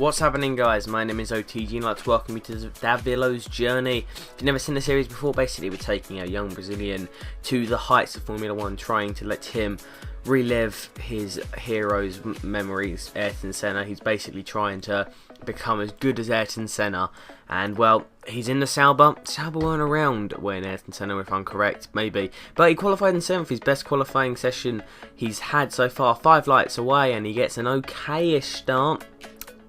What's happening, guys? My name is OTG and I'd like to welcome you to Davilo's journey. If you've never seen the series before, basically we're taking a young Brazilian to the heights of Formula 1, trying to let him relive his hero's memories, Ayrton Senna. He's basically trying to become as good as Ayrton Senna, and well, he's in the Sauber. Sauber weren't around when Ayrton Senna, if I'm correct, maybe, but he qualified in 7th, his best qualifying session he's had so far, 5 lights away, and he gets an okayish start.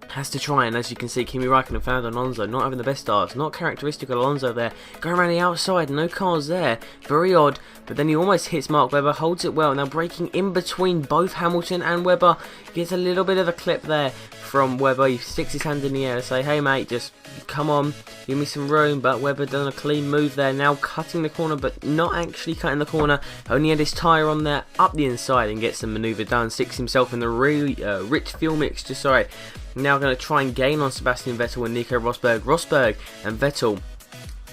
Has to try, and as you can see, Kimi Räikkönen and Fernando Alonso not having the best starts. Not characteristic of Alonso there. Going around the outside, no cars there. Very odd, but then he almost hits Mark Webber, holds it well. Now braking in between both Hamilton and Webber. Gets a little bit of a clip there from Webber. He sticks his hand in the air to say, hey mate, just come on, give me some room. But Webber done a clean move there, now cutting the corner, but not actually cutting the corner. Only had his tyre on there, up the inside, and gets the manoeuvre done. Sticks himself in the really rich fuel mixture, sorry. Now going to try and gain on Sebastian Vettel and Nico Rosberg. Rosberg and Vettel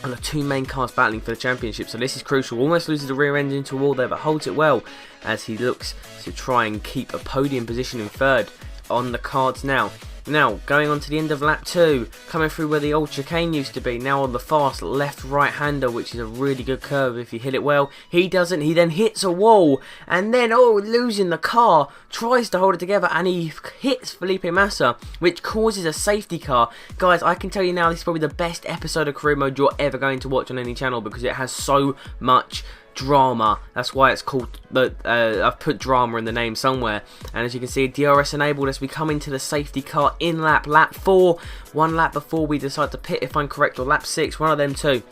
are the two main cars battling for the championship, so this is crucial. Almost loses the rear end into a wall there, but holds it well as he looks to try and keep a podium position in 3rd on the cards now. Now, going on to the end of lap 2, coming through where the old chicane used to be, now on the fast left-right-hander, which is a really good curve if you hit it well. He doesn't, he then hits a wall, and then, losing the car, tries to hold it together, and he hits Felipe Massa, which causes a safety car. Guys, I can tell you now, this is probably the best episode of Career Mode you're ever going to watch on any channel, because it has so much drama. That's why it's called, I've put drama in the name somewhere. And as you can see, DRS enabled as we come into the safety car in lap 4, 1 lap before we decide to pit, if I'm correct, or lap 6, one of them two.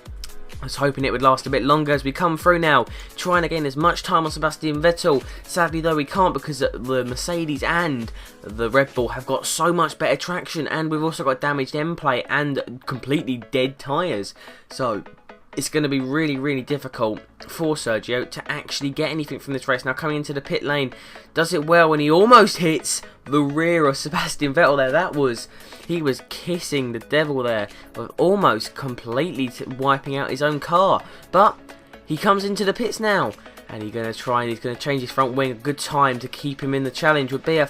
I was hoping it would last a bit longer as we come through now, trying to gain as much time on Sebastian Vettel. Sadly though, we can't, because the Mercedes and the Red Bull have got so much better traction, and we've also got damaged end plate and completely dead tyres. So it's going to be really difficult for Sergio to actually get anything from this race. Now coming into the pit lane, does it well, and he almost hits the rear of Sebastian Vettel there. He was kissing the devil there, of almost completely wiping out his own car. But he comes into the pits now, and he's going to change his front wing. A good time to keep him in the challenge would be a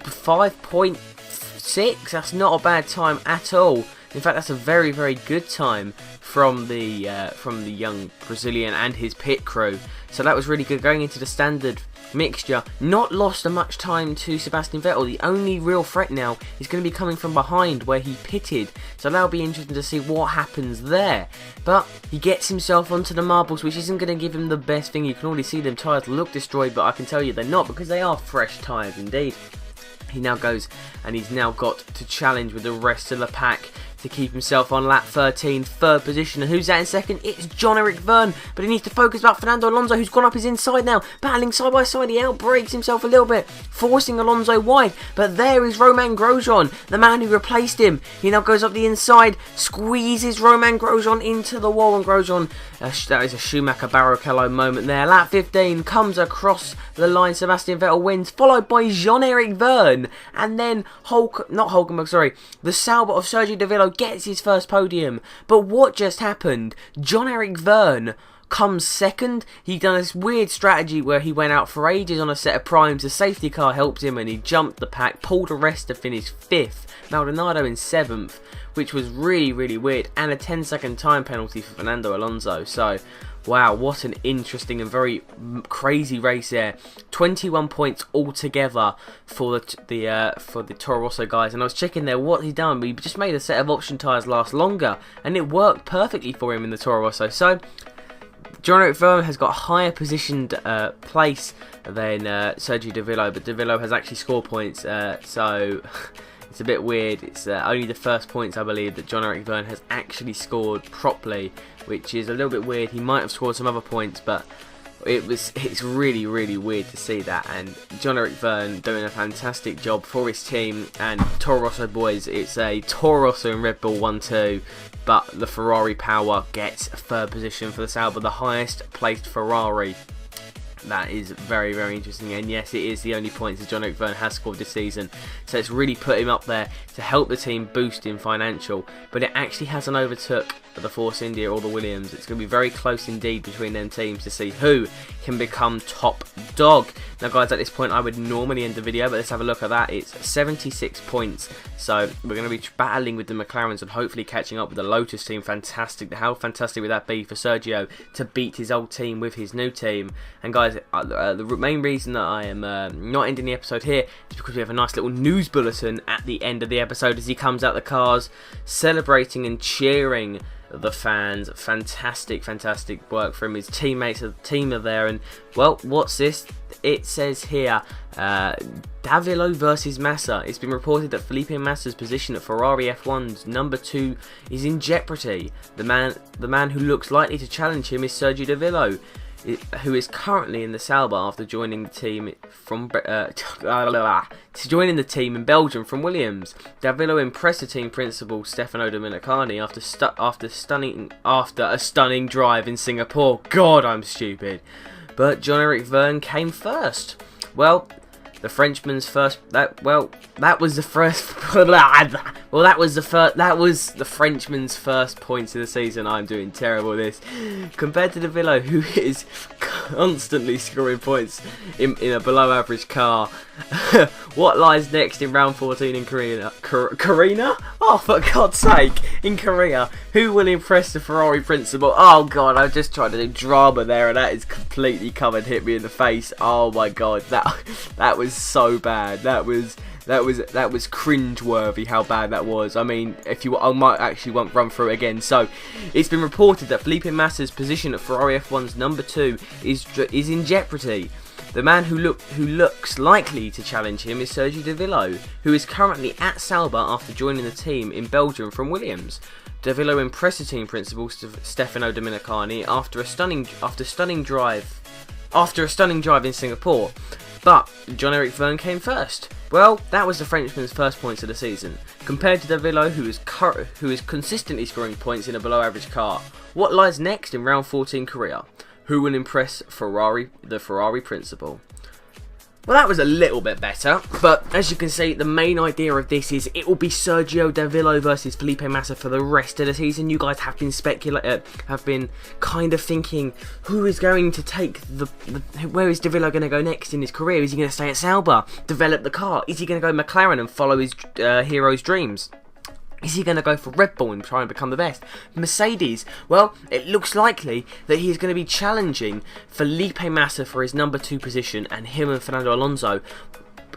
5.6. That's not a bad time at all. In fact, that's a very good time from the young Brazilian and his pit crew. So that was really good. Going into the standard mixture, not lost much time to Sebastian Vettel. The only real threat now is going to be coming from behind where he pitted. So that'll be interesting to see what happens there. But he gets himself onto the marbles, which isn't going to give him the best thing. You can already see them tyres look destroyed, but I can tell you they're not, because they are fresh tyres indeed. He now goes, and he's now got to challenge with the rest of the pack to keep himself on lap 13, 3rd position. And who's that in 2nd? It's Jean-Eric Vergne, but he needs to focus about Fernando Alonso, who's gone up his inside now, battling side by side. He outbrakes himself a little bit, forcing Alonso wide, but there is Romain Grosjean, the man who replaced him. He now goes up the inside, squeezes Romain Grosjean into the wall, and Grosjean, that is a Schumacher Barrichello moment there. Lap 15 comes across the line, Sebastian Vettel wins, followed by Jean-Eric Vergne, and then the Sauber of Sergio Davilo gets his first podium. But what just happened? Jean-Eric Vergne comes 2nd. He done this weird strategy where he went out for ages on a set of primes. The safety car helped him, and he jumped the pack, pulled a rest to finish 5th. Maldonado in 7th, which was really weird, and a 10-second time penalty for Fernando Alonso. So wow, what an interesting and very crazy race there. 21 points altogether for the Toro Rosso guys. And I was checking there what he'd done. He just made a set of option tyres last longer, and it worked perfectly for him in the Toro Rosso. So Jean-Eric Vergne has got a higher positioned place than Sergio Davilo, but Davilo has actually scored points. So it's a bit weird. It's only the first points, I believe, that Jean-Eric Vergne has actually scored properly, which is a little bit weird. He might have scored some other points, but it's really weird to see that. And Jean-Eric Vergne doing a fantastic job for his team. And Toro Rosso boys, it's a Toro Rosso and Red Bull 1-2, but the Ferrari power gets 3rd position for the Sauber, the highest placed Ferrari. That is very interesting, and yes, it is the only points that Jean-Eric Vergne has scored this season, so it's really put him up there to help the team boost in financial, but it actually hasn't overtook the Force India or the Williams. It's going to be very close indeed between them teams to see who can become top dog. Now guys, at this point I would normally end the video, but let's have a look at that. It's 76 points, so we're going to be battling with the McLarens and hopefully catching up with the Lotus team. Fantastic. How fantastic would that be for Sergio to beat his old team with his new team? And guys, the main reason that I am not ending the episode here is because we have a nice little news bulletin at the end of the episode as he comes out the cars celebrating and cheering the fans. Fantastic work from his teammates. The team are there, and well, what's this? It says here, Davilo versus Massa. It's been reported that Felipe Massa's position at Ferrari F1's number 2 is in jeopardy. The man who looks likely to challenge him is Sergio Davilo, who is currently in the Sauber after joining the team in Belgium from Williams. Davilo impressed the team principal Stefano Dominicani after a stunning drive in Singapore. God, I'm stupid. But Jean-Eric Verne came first. Well, the Frenchman's first. That was the Frenchman's first points of the season. I'm doing terrible at this. Compared to Davilo, who is constantly scoring points in a below average car. What lies next in round 14 in Korea? Oh, for God's sake, in Korea. Who will impress the Ferrari principal? Oh God, I just tried to do drama there and that is completely covered, hit me in the face. Oh my God, that was so bad. That was cringe-worthy how bad that was. I mean, I might actually run through it again. So, it's been reported that Felipe Massa's position at Ferrari F1's number 2 is in jeopardy. The man who looks likely to challenge him is Sergio Davilo, who is currently at Sauber after joining the team in Belgium from Williams. Davilo impressed the team principal Stefano Dominicani after a stunning drive in Singapore. But Jean-Eric Verne came first. Well, that was the Frenchman's first points of the season. Compared to Davilo, who is consistently scoring points in a below-average car. What lies next in round 14 Korea? Who will impress the Ferrari principal? Well, that was a little bit better, but as you can see, the main idea of this is it will be Sergio Davilo versus Felipe Massa for the rest of the season. You guys have been kind of thinking, who is going to take where is Davilo going to go next in his career? Is he going to stay at Sauber, develop the car? Is he going to go McLaren and follow his hero's dreams? Is he going to go for Red Bull and try and become the best? Mercedes, well, it looks likely that he is going to be challenging Felipe Massa for his number 2 position, and him and Fernando Alonso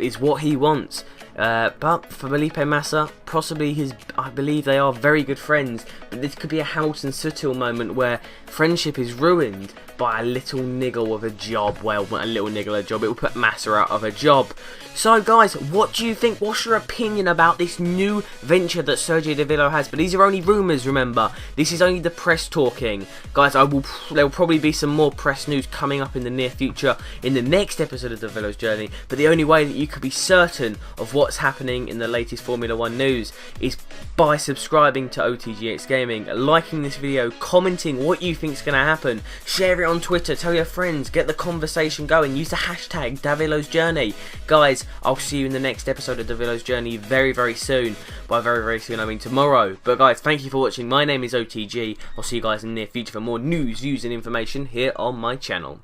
is what he wants. But for Felipe Massa, possibly I believe they are very good friends, but this could be a Hamilton Suttil moment where friendship is ruined by a little niggle of a job. Well, not a little niggle of a job, it will put Massa out of a job. So guys, what do you think? What's your opinion about this new venture that Sergio Davilo has? But these are only rumours, remember. This is only the press talking. Guys, there will probably be some more press news coming up in the near future in the next episode of Davilo's Journey. But the only way that you could be certain of what's happening in the latest Formula 1 news is by subscribing to OTGX Gaming, liking this video, commenting what you think is going to happen, share it on Twitter, tell your friends, get the conversation going, use the hashtag Davilo's Journey. Guys, I'll see you in the next episode of Davilo's Journey very soon. By very soon, I mean tomorrow. But guys, thank you for watching. My name is OTG. I'll see you guys in the near future for more news, views and information here on my channel.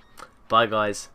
Bye guys.